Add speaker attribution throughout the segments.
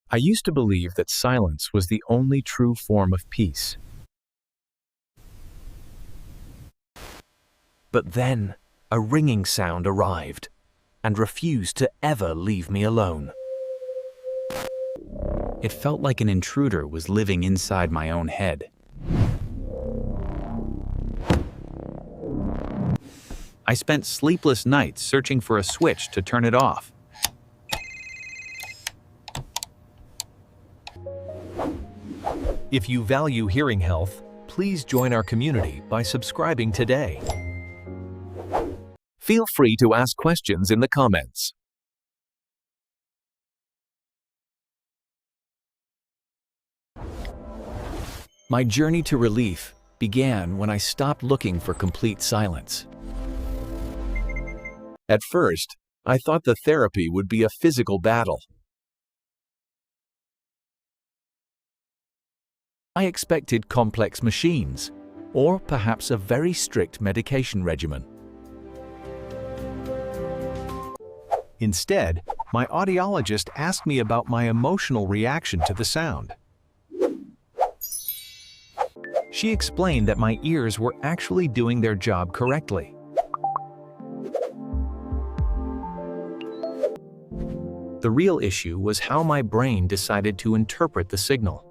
Speaker 1: I used to believe that silence was the only true form of peace.
Speaker 2: But then, a ringing sound arrived and refused to ever leave me alone.
Speaker 3: It felt like an intruder was living inside my own head. I spent sleepless nights searching for a switch to turn it off.
Speaker 2: If you value hearing health, please join our community by subscribing today. Feel free to ask questions in the comments. My journey to relief began when I stopped looking for complete silence. At first, I thought the therapy would be a physical battle. I expected complex machines, or perhaps a very strict medication regimen. Instead, my audiologist asked me about my emotional reaction to the sound. She explained that my ears were actually doing their job correctly. The real issue was how my brain decided to interpret the signal.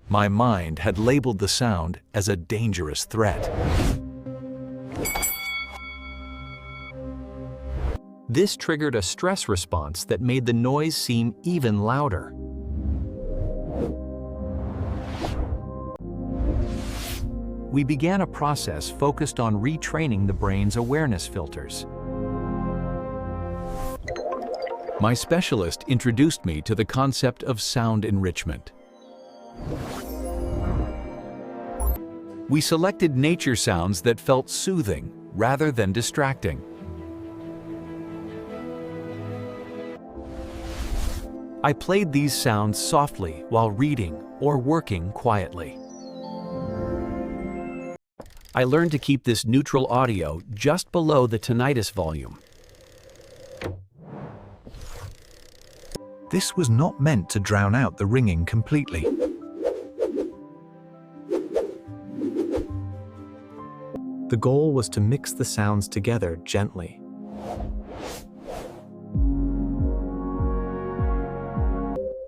Speaker 2: My mind had labeled the sound as a dangerous threat. This triggered a stress response that made the noise seem even louder. We began a process focused on retraining the brain's awareness filters. My specialist introduced me to the concept of sound enrichment. We selected nature sounds that felt soothing rather than distracting. I played these sounds softly while reading or working quietly. I learned to keep this neutral audio just below the tinnitus volume. This was not meant to drown out the ringing completely. The goal was to mix the sounds together gently.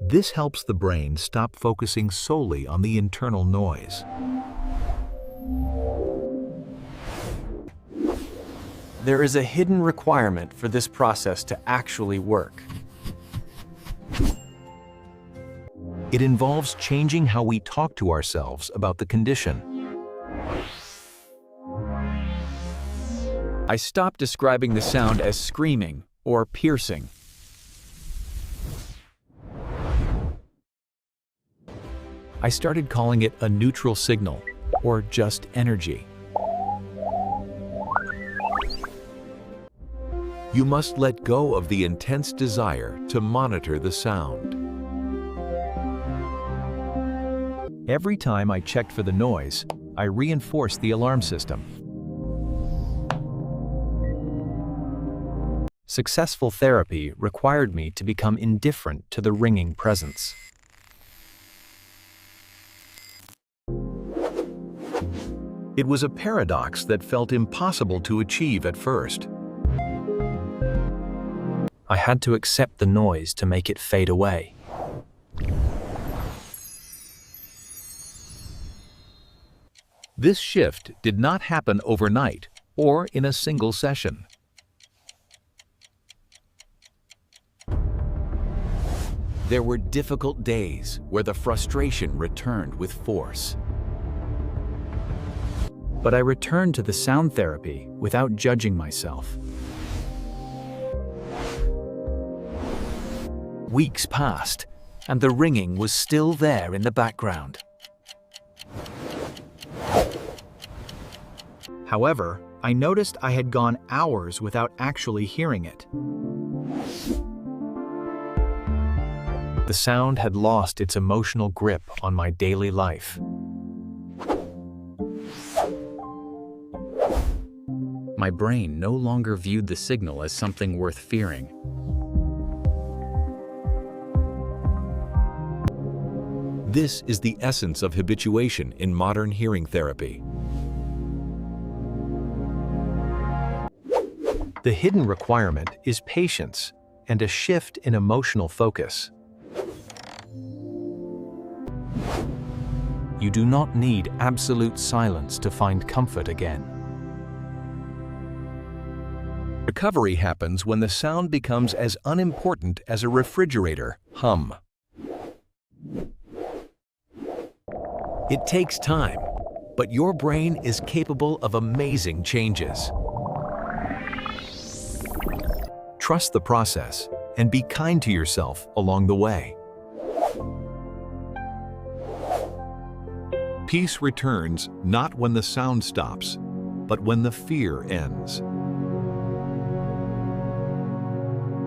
Speaker 2: This helps the brain stop focusing solely on the internal noise. There is a hidden requirement for this process to actually work. It involves changing how we talk to ourselves about the condition. I stopped describing the sound as screaming or piercing. I started calling it a neutral signal, or just energy. You must let go of the intense desire to monitor the sound. Every time I checked for the noise, I reinforced the alarm system. Successful therapy required me to become indifferent to the ringing presence. It was a paradox that felt impossible to achieve at first. I had to accept the noise to make it fade away. This shift did not happen overnight or in a single session. There were difficult days where the frustration returned with force. But I returned to the sound therapy without judging myself. Weeks passed, and the ringing was still there in the background. However, I noticed I had gone hours without actually hearing it. The sound had lost its emotional grip on my daily life. My brain no longer viewed the signal as something worth fearing. This is the essence of habituation in modern hearing therapy. The hidden requirement is patience and a shift in emotional focus. You do not need absolute silence to find comfort again. Recovery happens when the sound becomes as unimportant as a refrigerator hum. It takes time, but your brain is capable of amazing changes. Trust the process and be kind to yourself along the way. Peace returns not when the sound stops, but when the fear ends.